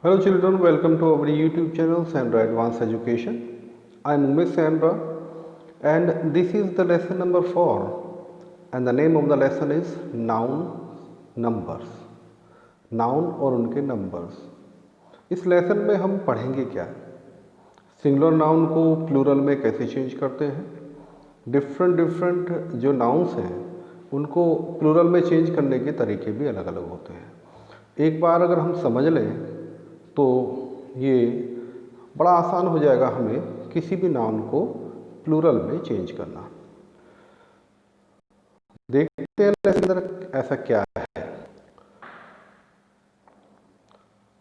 Hello children, welcome to our YouTube channel Sandra Advanced Education. I am Umesh Sandra and this is the lesson number 4 and the name of the lesson is Noun Numbers. Noun और उनके numbers. इस lesson में हम पढ़ेंगे क्या, singular noun को plural में कैसे चेंज करते हैं, डिफरेंट जो नाउन्स हैं उनको प्लूरल में चेंज करने के तरीके भी अलग अलग होते हैं। एक बार अगर हम समझ लें तो ये बड़ा आसान हो जाएगा हमें किसी भी नाउन को प्लूरल में चेंज करना। देखते हैं लेसन के अंदर ऐसा क्या है।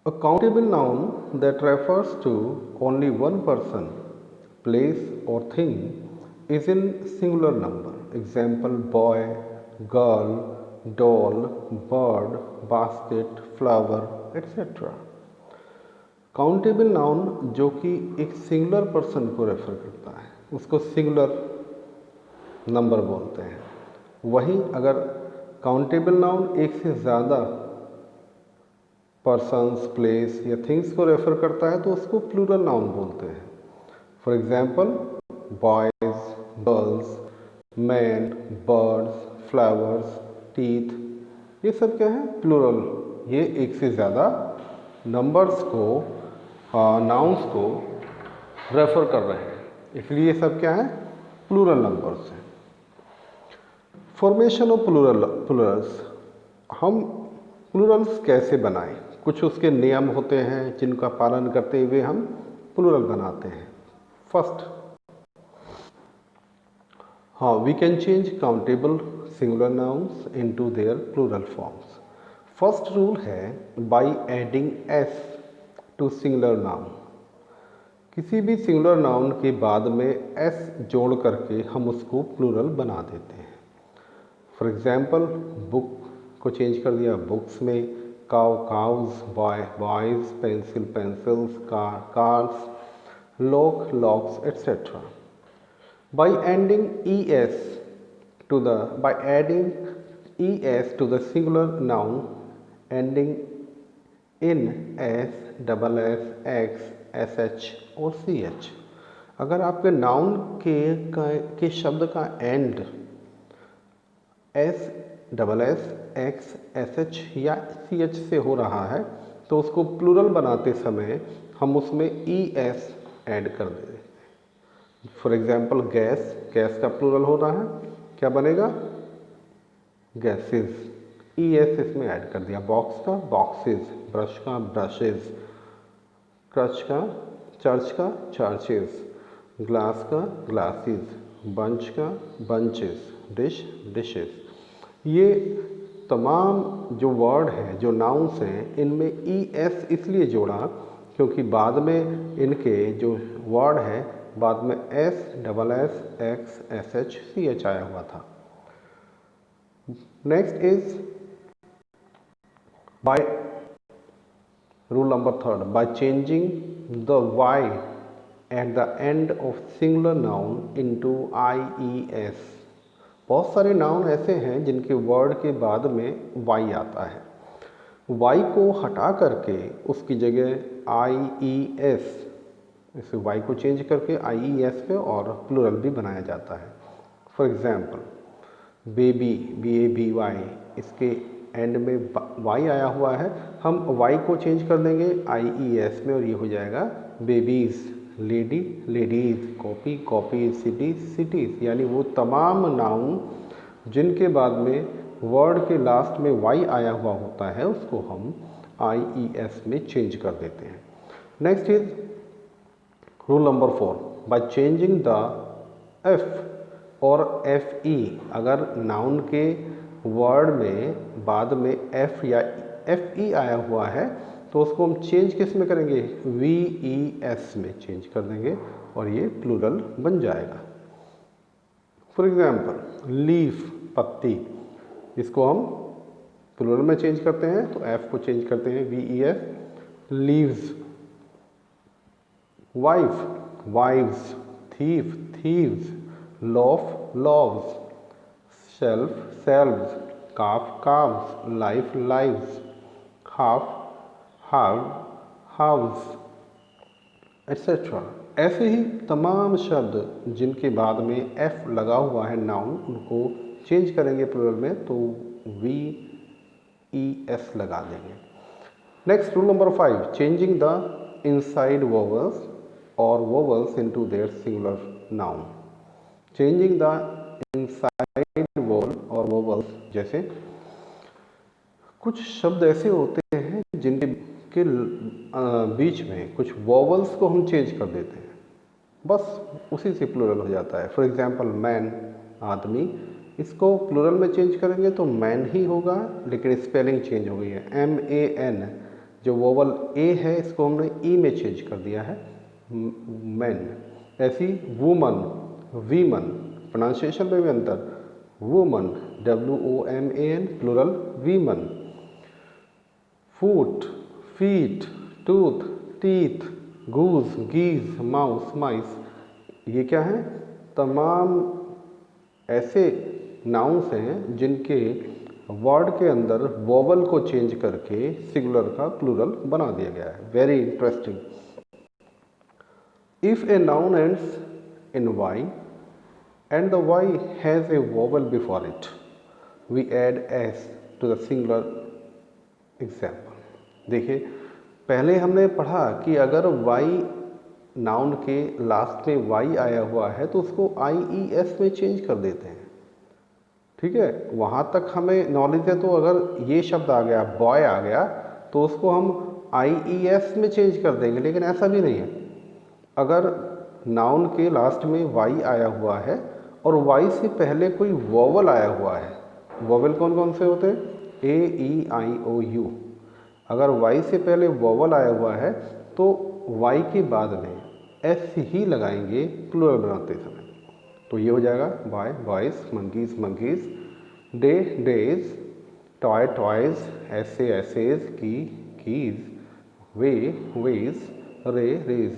A countable noun that refers to only one person, place or thing is in singular number. Example: boy, girl, doll, bird, basket, flower, etc. Countable noun जो कि एक सिंगुलर पर्सन को रेफर करता है उसको सिंगुलर नंबर बोलते हैं। वहीं अगर काउंटेबल नाउन एक से ज़्यादा पर्सन्स, प्लेस या थिंग्स को रेफर करता है तो उसको प्लूरल नाउन बोलते हैं। For example boys, girls, man, birds, flowers, teeth, ये सब क्या है, प्लूरल। ये एक से ज़्यादा नंबर्स को, नाउन्स को रेफर कर रहे हैं, इसलिए ये सब क्या है, प्लूरल नंबर्स हैं। फॉर्मेशन ऑफ प्लूरल्स, हम प्लूरल्स कैसे बनाएं, कुछ उसके नियम होते हैं जिनका पालन करते हुए हम प्लूरल बनाते हैं। First, we can change countable singular nouns into their plural forms. First rule है by adding S to singular noun. किसी भी सिंगुलर नाउन के बाद में एस जोड़ करके हम उसको प्लूरल बना देते हैं। फॉर एग्जाम्पल बुक को चेंज कर दिया बुक्स में, cow cows, boy boys, pencil pencils, car cars, lock locks, etcetera. By adding es to the singular noun ending in s, double S, X, S H और C H. अगर आपके noun के शब्द का end S, double S, X, S H या C H से हो रहा है तो उसको प्लूरल बनाते समय हम उसमें ई एस ऐड कर दें। फॉर एग्जाम्पल गैस, गैस का प्लूरल हो रहा है, क्या बनेगा, गैसेस, ई एस इसमें ऐड कर दिया। बॉक्स का बॉक्सेस, ब्रश का ब्रशेस, क्रच का चर्च का चर्चेस, ग्लास का ग्लासेस, बंच का बंचेस, डिश डिशेस। ये तमाम जो वर्ड हैं, जो नाउन्स हैं, इनमें ई एस इसलिए जोड़ा क्योंकि बाद में इनके जो वर्ड है बाद में S, double S, X, S H, C H आया हुआ था। Next is by rule number third, by changing the Y at the end of singular noun into I E S. बहुत सारे नाउन ऐसे हैं जिनके वर्ड के बाद में वाई आता है। वाई को हटा करके उसकी जगह आई ई एस, इस वाई को चेंज करके आई ई एस पे और प्लूरल भी बनाया जाता है। For example baby, B A B Y, इसके एंड में वाई आया हुआ है, हम वाई को चेंज कर देंगे आई ई एस में और ये हो जाएगा babies, lady ladies, copy copy, city cities. यानी वो तमाम नाउन जिनके बाद में वर्ड के लास्ट में वाई आया हुआ होता है उसको हम आई ई एस में चेंज कर देते हैं। Next is rule number 4, bye changing the F और एफ ई। अगर नाउन के वर्ड में बाद में एफ या एफ ई आया हुआ है तो उसको हम चेंज किस में करेंगे, वी ई एस में चेंज कर देंगे और ये प्लूरल बन जाएगा। फॉर एग्जाम्पल लीफ, पत्ती, इसको हम प्लूरल में चेंज करते हैं तो एफ को चेंज करते हैं V E S, leaves. Wife, wives, thief, thieves, loaf, loaves, shelf, shelves, calf, calves, life, lives, half, halves, house etcetera. ऐसे ही तमाम शब्द जिनके बाद में एफ लगा हुआ है नाउन, उनको चेंज करेंगे प्लूरल में तो वी ई एस लगा देंगे। Next rule number 5, changing the inside vowels or vowels into their singular noun. Changing the inside vowel or vowels, जैसे कुछ शब्द ऐसे होते हैं जिनके के बीच में कुछ वोवल्स को हम चेंज कर देते हैं, बस उसी से प्लूरल हो जाता है। फॉर एग्जांपल मैन, आदमी, इसको प्लूरल में चेंज करेंगे तो मैन ही होगा, लेकिन स्पेलिंग चेंज हो गई है। MAN, जो वोवल ए है इसको हमने ई में चेंज कर दिया है, मैन। ऐसी वुमन, वीमन, प्रोनाउंसिएशन में भी अंतर, वुमन WOMAN प्लूरल वीमन। फूट, फीट, टूथ, टीथ, गूज, गीज, माउस, माइस, ये क्या है? तमाम ऐसे नाउन्स हैं जिनके वर्ड के अंदर वोवल को चेंज करके सिंगुलर का प्लूरल बना दिया गया है। Very interesting. If a noun ends in Y and the y has a vowel before it, we add s to the singular example। देखिए, पहले हमने पढ़ा कि अगर y नाउन के लास्ट में y आया हुआ है तो उसको IES में चेंज कर देते हैं। ठीक है, वहाँ तक हमें नॉलेज है। तो अगर ये शब्द आ गया, बॉय आ गया, तो उसको हम IES में चेंज कर देंगे, लेकिन ऐसा भी नहीं है। अगर नाउन के लास्ट में y आया हुआ है और y से पहले कोई वोवल आया हुआ है, वोवल कौन कौन से होते हैं? AEIOU। अगर y से पहले वोवल आया हुआ है तो y के बाद में s ही लगाएंगे प्लूरल बनाते समय। तो ये हो जाएगा boy, boys, monkeys, monkeys, day, days, toy, toys, ऐसे, ऐसेज, की, कीज, वे, वेज, रे, रेज।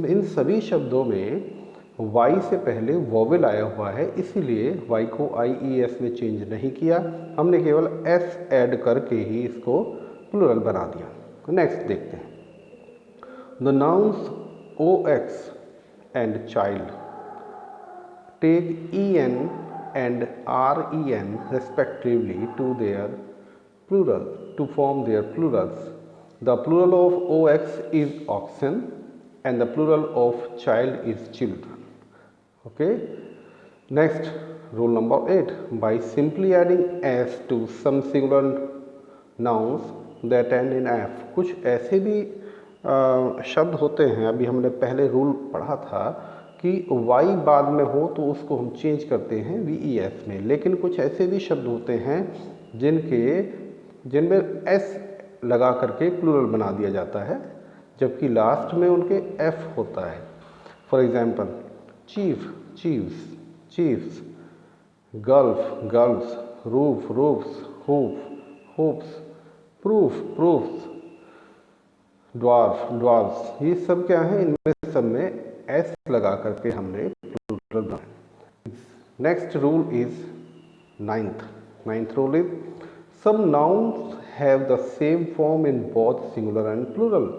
इन सभी शब्दों में y से पहले वोवेल आया हुआ है, इसीलिए y को IES में चेंज नहीं किया, हमने केवल s ऐड करके ही इसको प्लूरल बना दिया। नेक्स्ट देखते हैं। The nouns OX and child take EN and REN respectively to their plural to form their plurals। The plural of OX is oxen and the plural of child is children। Okay, next rule number 8, by simply adding s to some singular nouns that end in f। कुछ ऐसे भी शब्द होते हैं, अभी हमने पहले rule पढ़ा था कि y बाद में हो तो उसको हम चेंज करते हैं VES में, लेकिन कुछ ऐसे भी शब्द होते हैं जिनमें s लगा करके प्लूरल बना दिया जाता है, जबकि लास्ट में उनके f होता है। For example, chief, chieves, chiefs, gulf, gulfs, roof, roofs, hoof, hoops, proof, proofs, dwarf, dwarfs. ये सब क्या है? इनमें सब में एस लगा करके हमने प्लूरल बनाया। Next rule is ninth rule is some nouns have the same form in both singular and plural.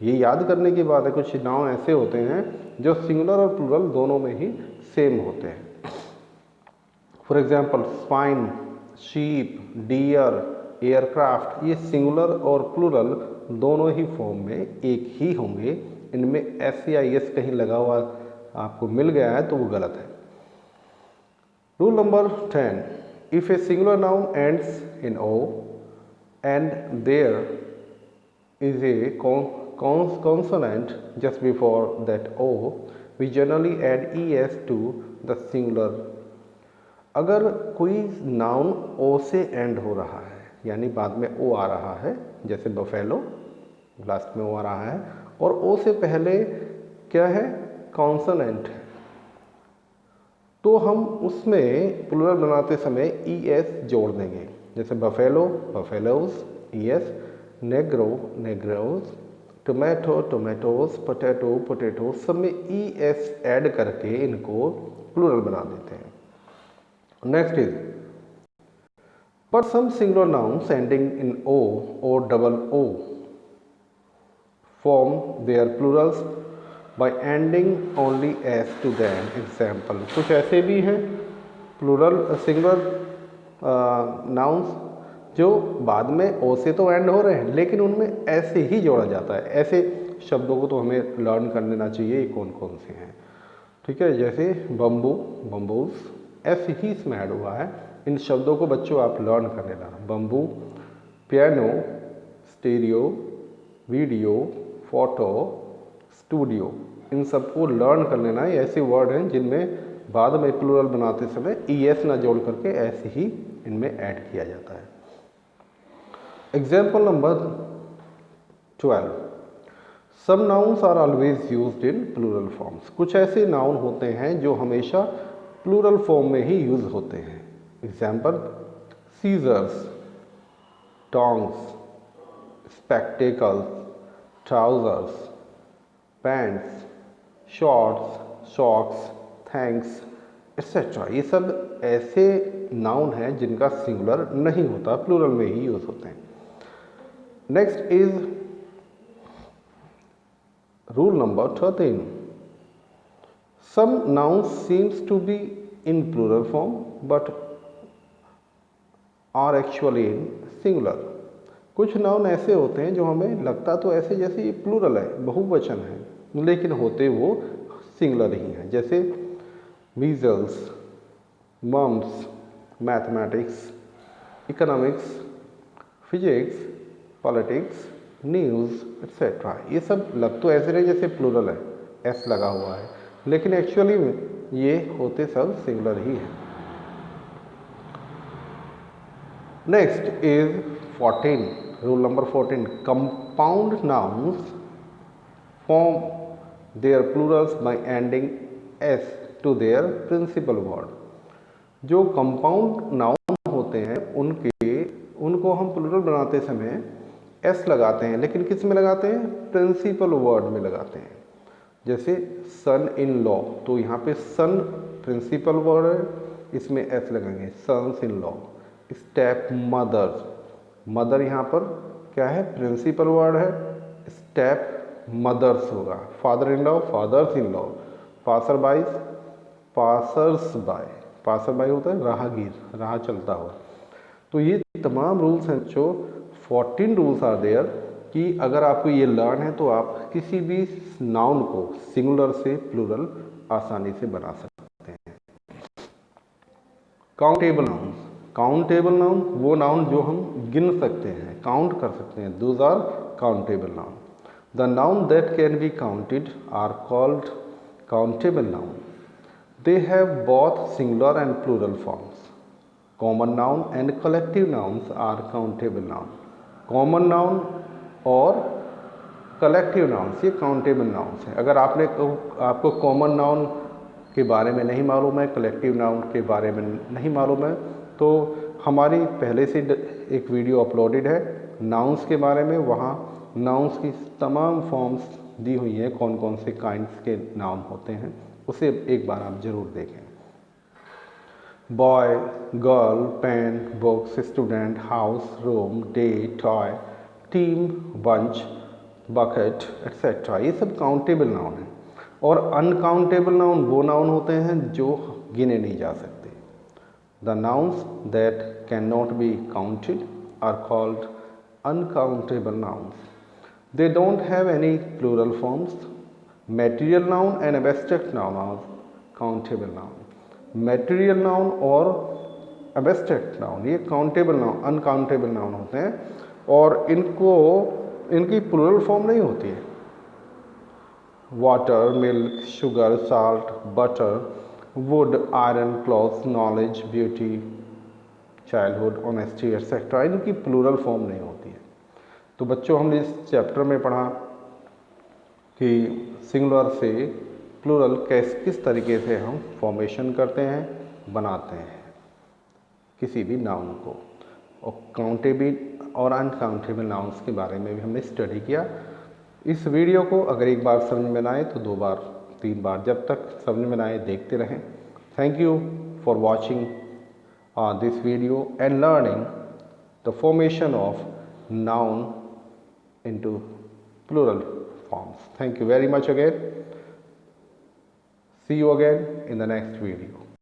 ये याद करने की बात है, कुछ नाउन ऐसे होते हैं जो सिंगुलर और प्लूरल दोनों में ही सेम होते हैं। For example, swine, sheep, deer, aircraft, ये सिंगुलर और प्लूरल दोनों ही फॉर्म में एक ही होंगे। इनमें एस या एस कहीं लगा हुआ आपको मिल गया है तो वो गलत है। Rule number 10, if a singular noun ends in O and there is a consonant just before that O, we generally add ES to the singular। अगर कोई नाउन O से एंड हो रहा है, यानी बाद में O आ रहा है, जैसे बफेलो लास्ट में O आ रहा है और O से पहले क्या है? कॉन्सोनेंट है, तो हम उसमें प्लूरल बनाते समय ES जोड़ देंगे। जैसे buffalo, buffaloes, ES, Negro, नेग्रोज, tomato, tomatoes, potato, potato, सब में ES ऐड करके इनको प्लूरल बना देते हैं। नेक्स्ट इज, पर some singular nouns ending in O or double O form their plurals by ending only s to them. Example, कुछ ऐसे भी हैं प्लूरल सिंगुलर नाउन्स जो बाद में ओ से तो एंड हो रहे हैं लेकिन उनमें ऐसे ही जोड़ा जाता है। ऐसे शब्दों को तो हमें लर्न कर लेना चाहिए ये कौन कौन से हैं। ठीक है, जैसे बम्बू, बम्बूज, ऐसे ही इसमें ऐड हुआ है। इन शब्दों को बच्चों आप लर्न कर लेना। Bamboo, piano, stereo, video, photo, studio, इन सबको लर्न कर लेना। ये ऐसे वर्ड हैं जिनमें बाद में प्लूरल बनाते समय ईएस ना जोड़ करके ऐसे ही इनमें ऐड किया जाता है। Example number 12, some nouns are always used in plural forms. कुछ ऐसे नाउन होते हैं जो हमेशा प्लूरल फॉर्म में ही यूज होते हैं। Example, scissors, tongs, spectacles, trousers, pants, shorts, socks, thanks, etc. ये सब ऐसे नाउन हैं जिनका सिंगुलर नहीं होता, प्लूरल में ही यूज होते हैं। Next is rule number 13, some nouns seems to be in plural form but are actually in singular. कुछ नाउन ऐसे होते हैं जो हमें लगता तो ऐसे जैसे ये प्लूरल है, बहुवचन है, लेकिन होते वो सिंगुलर ही हैं। जैसे measles, mumps, mathematics, economics, physics, politics, news etcetera. ये सब लग तो ऐसे रहे जैसे प्लूरल है, एस लगा हुआ है, लेकिन एक्चुअली में ये होते सब सिंगुलर ही हैं। Next is 14, rule number 14, compound nouns form their plurals by adding s to their principal word। जो कंपाउंड नाउन होते हैं उनको हम प्लूरल बनाते समय s लगाते हैं, लेकिन किस में लगाते हैं? प्रिंसिपल वर्ड में लगाते हैं। जैसे सन इन लॉ, तो यहाँ पे सन प्रिंसिपल वर्ड है, इसमें s लगेंगे, sons in law. Step mother, mother यहाँ पर क्या है? प्रिंसिपल वर्ड है, स्टेप मदर्स होगा। Father in law, fathers in law. Passer bys, passers by, passer by होता है राहगीर, राह चलता हुआ। तो ये तमाम रूल्स हैं जो 14 रूल्स आर देयर कि अगर आपको ये लर्न है तो आप किसी भी नाउन को सिंगुलर से प्लूरल आसानी से बना सकते हैं। काउंटेबल नाउन, काउंटेबल नाउन वो नाउन जो हम गिन सकते हैं, काउंट कर सकते हैं, those are countable noun. The noun that can be counted are called countable noun. They have both singular and plural forms. Common noun and collective nouns are countable noun. Common noun और collective nouns ये countable nouns हैं। अगर आपको common noun के बारे में नहीं मालूम है, कलेक्टिव नाउन के बारे में नहीं मालूम है, तो हमारी पहले से एक वीडियो अपलोडेड है नाउन्स के बारे में। वहाँ नाउन्स की तमाम फॉर्म्स दी हुई हैं, कौन कौन से काइंड्स के नाउन होते हैं, उसे एक बार आप ज़रूर देखें। Boy, girl, pen, books, student, house, room, day, toy, team, bunch, bucket etcetera, ये सब काउंटेबल नाउन हैं। और अनकाउंटेबल नाउन वो नाउन होते हैं जो गिने नहीं जा सकते। The nouns that cannot be counted are called uncountable nouns. They don't have any plural forms. Material noun and abstract noun are countable noun. Material noun और abstract noun ये countable noun, uncountable noun होते हैं और इनकी plural form नहीं होती है। Water, milk, sugar, salt, butter, wood, iron, clothes, knowledge, beauty, childhood, honesty etc. इनकी प्लूरल फॉर्म नहीं होती है। तो बच्चों हमने इस चैप्टर में पढ़ा कि सिंगुलर से प्लूरल किस तरीके से हम फॉर्मेशन करते हैं, बनाते हैं किसी भी नाउन को, और काउंटेबल और अनकाउंटेबल नाउन्स के बारे में भी हमने स्टडी किया। इस वीडियो को अगर एक बार समझ में ना आए तो 2 बार 3 बार, जब तक समझ में ना आए देखते रहें। Thank you for watching this video and learning the formation of noun into plural forms. Thank you very much again. See you again in the next video.